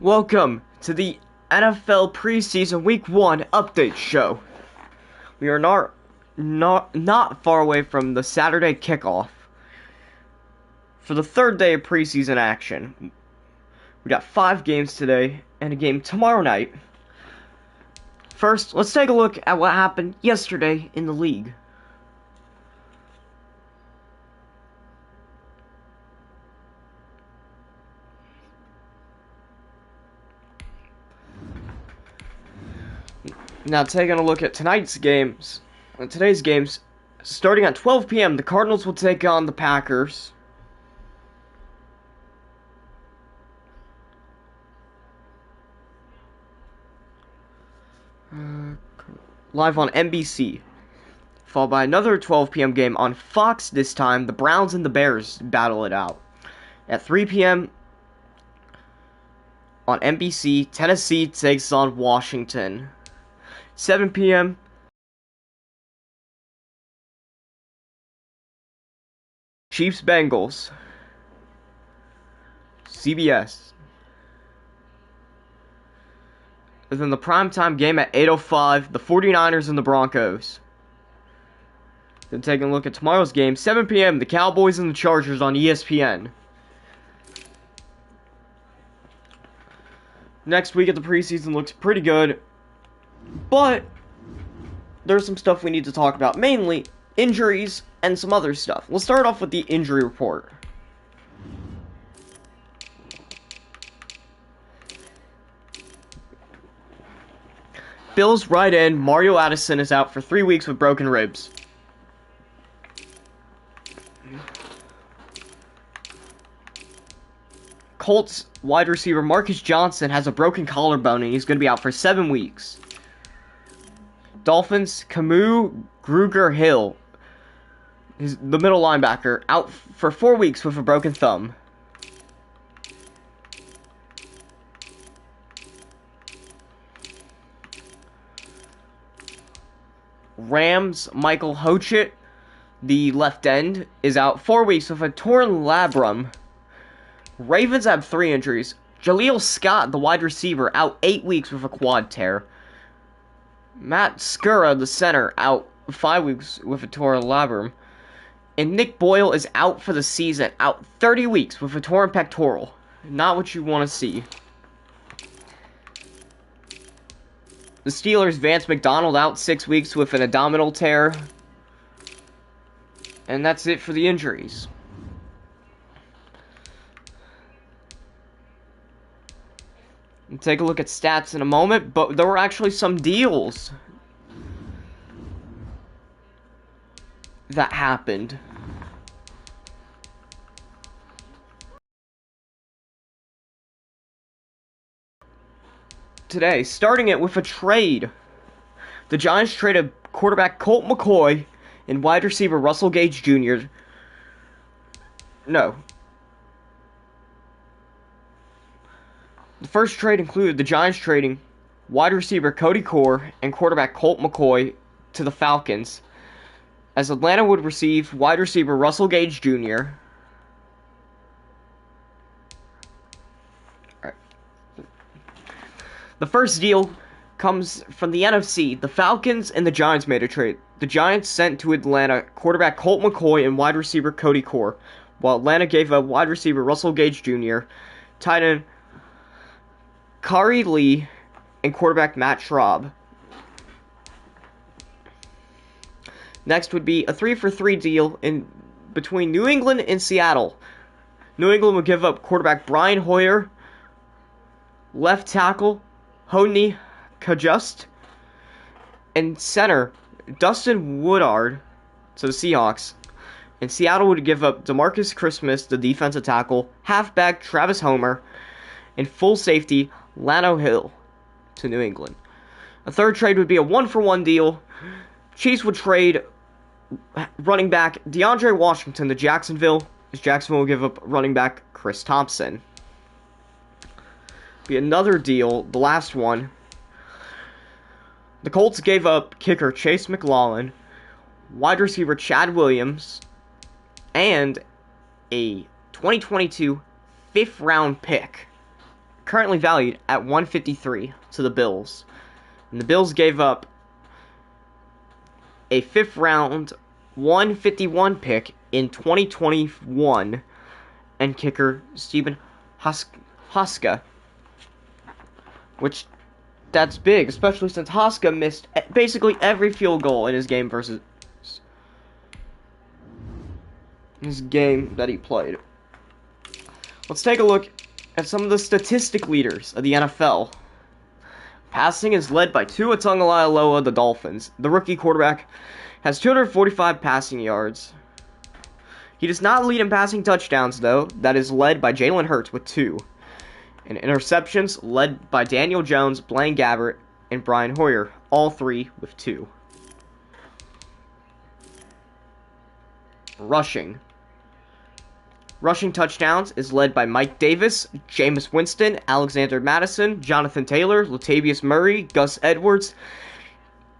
Welcome to the NFL preseason week 1 update show. We are not far away from the Saturday kickoff for the third day of preseason action. We got 5 games today and a game tomorrow night. First, let's take a look at what happened yesterday in the league. Now, taking a look at today's games, starting at 12 p.m., the Cardinals will take on the Packers. Live on NBC. Followed by another 12 p.m. game on Fox this time. The Browns and the Bears battle it out. At 3 p.m. on NBC, Tennessee takes on Washington. 7 p.m. Chiefs Bengals. CBS. And then the primetime game at 8:05, the 49ers and the Broncos. Then taking a look at tomorrow's game, 7 p.m., the Cowboys and the Chargers on ESPN. Next week of the preseason looks pretty good, but there's some stuff we need to talk about, mainly injuries and some other stuff. We'll start off with the injury report. Bills right end Mario Addison is out for 3 weeks with broken ribs. Colts wide receiver Marcus Johnson has a broken collarbone and he's going to be out for 7 weeks. Dolphins Camus Grugier-Hill, the middle linebacker, out for 4 weeks with a broken thumb. Rams Michael Hochit, the left end, is out 4 weeks with a torn labrum. Ravens have 3 injuries. Jaleel Scott, the wide receiver, out 8 weeks with a quad tear. Matt Skura, the center, out 5 weeks with a torn labrum. And Nick Boyle is out for the season, out 30 weeks with a torn pectoral. Not what you want to see. The Steelers, Vance McDonald, out 6 weeks with an abdominal tear. And that's it for the injuries. We'll take a look at stats in a moment, but there were actually some deals that happened. Today, starting it with a trade. The Giants traded quarterback Colt McCoy and wide receiver Russell Gage Jr. No. The first trade included the Giants trading wide receiver Cody Core and quarterback Colt McCoy to the Falcons, as Atlanta would receive wide receiver Russell Gage Jr. The first deal comes from the NFC. The Falcons and the Giants made a trade. The Giants sent to Atlanta quarterback Colt McCoy and wide receiver Cody Core, while Atlanta gave up wide receiver Russell Gage Jr., tight end Kari Lee, and quarterback Matt Schraub. Next would be a 3-for-3 deal in between New England and Seattle. New England would give up quarterback Brian Hoyer, left tackle Hodney Kajust, and center Dustin Woodard to the Seahawks. And Seattle would give up DeMarcus Christmas, the defensive tackle, halfback Travis Homer, and full safety Lano Hill to New England. A third trade would be a 1-for-1 deal. Chiefs would trade running back DeAndre Washington to Jacksonville, as Jacksonville will give up running back Chris Thompson. Be another deal, the last one. The Colts gave up kicker Chase McLaughlin, wide receiver Chad Williams, and a 2022 5th round pick currently valued at 153 to the Bills. And the Bills gave up a 5th round 151 pick in 2021 and kicker Steven Haska, which that's big, especially since Haska missed basically every field goal in his game versus his game that he played. Let's take a look at some of the statistic leaders of the NFL. Passing is led by Tua Tagovailoa of the Dolphins. The rookie quarterback has 245 passing yards. He does not lead in passing touchdowns, though. That is led by Jalen Hurts with 2. And interceptions led by Daniel Jones, Blaine Gabbert, and Brian Hoyer, all 3 with 2. Rushing touchdowns is led by Mike Davis, Jameis Winston, Alexander Mattison, Jonathan Taylor, Latavius Murray, Gus Edwards,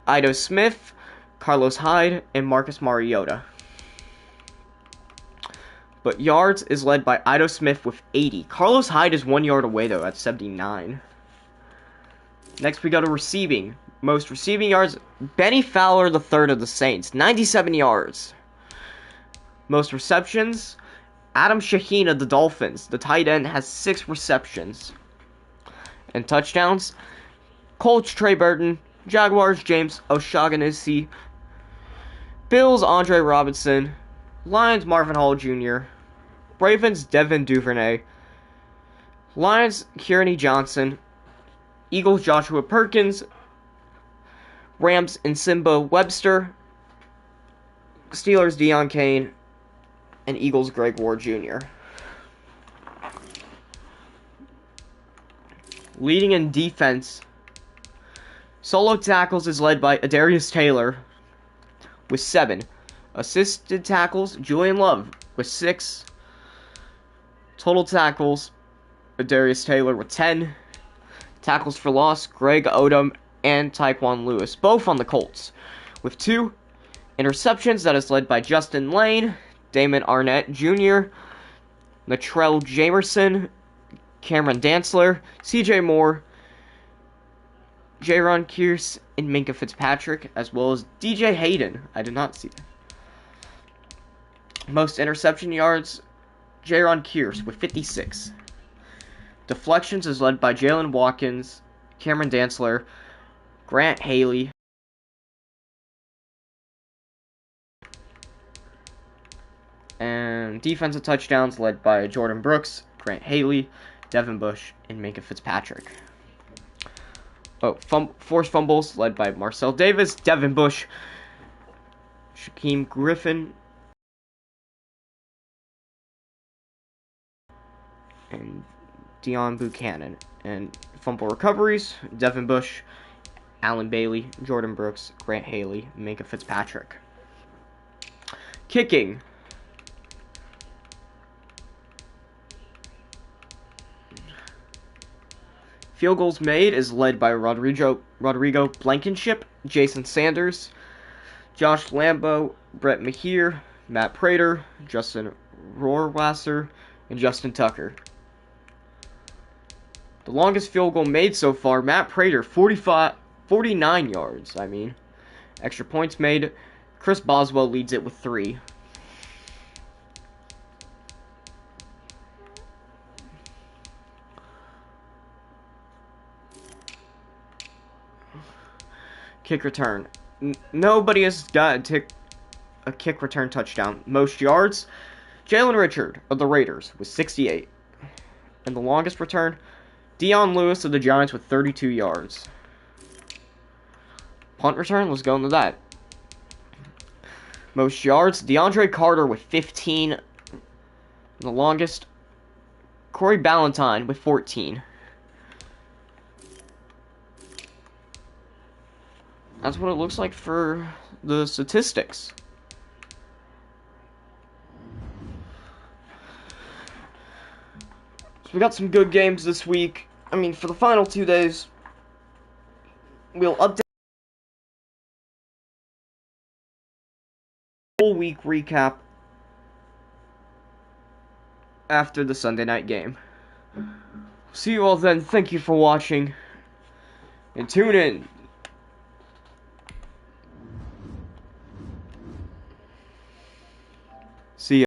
Ito Smith, Carlos Hyde, and Marcus Mariota. But yards is led by Ito Smith with 80. Carlos Hyde is 1 yard away, though, at 79. Next, we go to receiving. Most receiving yards, Benny Fowler III of the Saints, 97 yards. Most receptions, Adam Shaheen of the Dolphins, the tight end, has 6 receptions. And touchdowns, Colts Trey Burton, Jaguars James O'Shaughnessy, Bills Andre Robinson, Lions Marvin Hall Jr., Ravens Devin Duvernay, Lions Kearney Johnson, Eagles Joshua Perkins, Rams Nsimba Webster, Steelers Deion Kane, and Eagles Greg Ward Jr. Leading in defense, solo tackles is led by Adarius Taylor with 7. Assisted tackles, Julian Love with 6. Total tackles, Adarius Taylor with 10. Tackles for loss, Greg Odom and Tyquan Lewis, both on the Colts, with 2. Interceptions, that is led by Justin Lane, Damon Arnett Jr., Latrell Jamerson, Cameron Dantzler, CJ Moore, Jaron Kearse, and Minka Fitzpatrick, as well as DJ Hayden. I did not see that. Most interception yards, Jaron Kearse with 56. Deflections is led by Jalen Watkins, Cameron Dantzler, Grant Haley, and defensive touchdowns led by Jordan Brooks, Grant Haley, Devin Bush, and Minka Fitzpatrick. Forced fumbles led by Marcel Davis, Devin Bush, Shaquem Griffin, and Deion Buchanan. And fumble recoveries, Devin Bush, Alan Bailey, Jordan Brooks, Grant Haley, Minka Fitzpatrick. Kicking. Field goals made is led by Rodrigo Blankenship, Jason Sanders, Josh Lambo, Brett Maher, Matt Prater, Justin Rohrwasser, and Justin Tucker. The longest field goal made so far, Matt Prater, 49 yards, Extra points made, Chris Boswell leads it with 3. Kick return. Nobody has got a kick return touchdown. Most yards, Jalen Richard of the Raiders with 68. And the longest return, Dion Lewis of the Giants with 32 yards. Punt return, let's go into that. Most yards, DeAndre Carter with 15. And the longest, Corey Ballantyne with 14. That's what it looks like for the statistics. So we got some good games this week. For the final 2 days, we'll update the whole week recap after the Sunday night game. See you all then. Thank you for watching. And tune in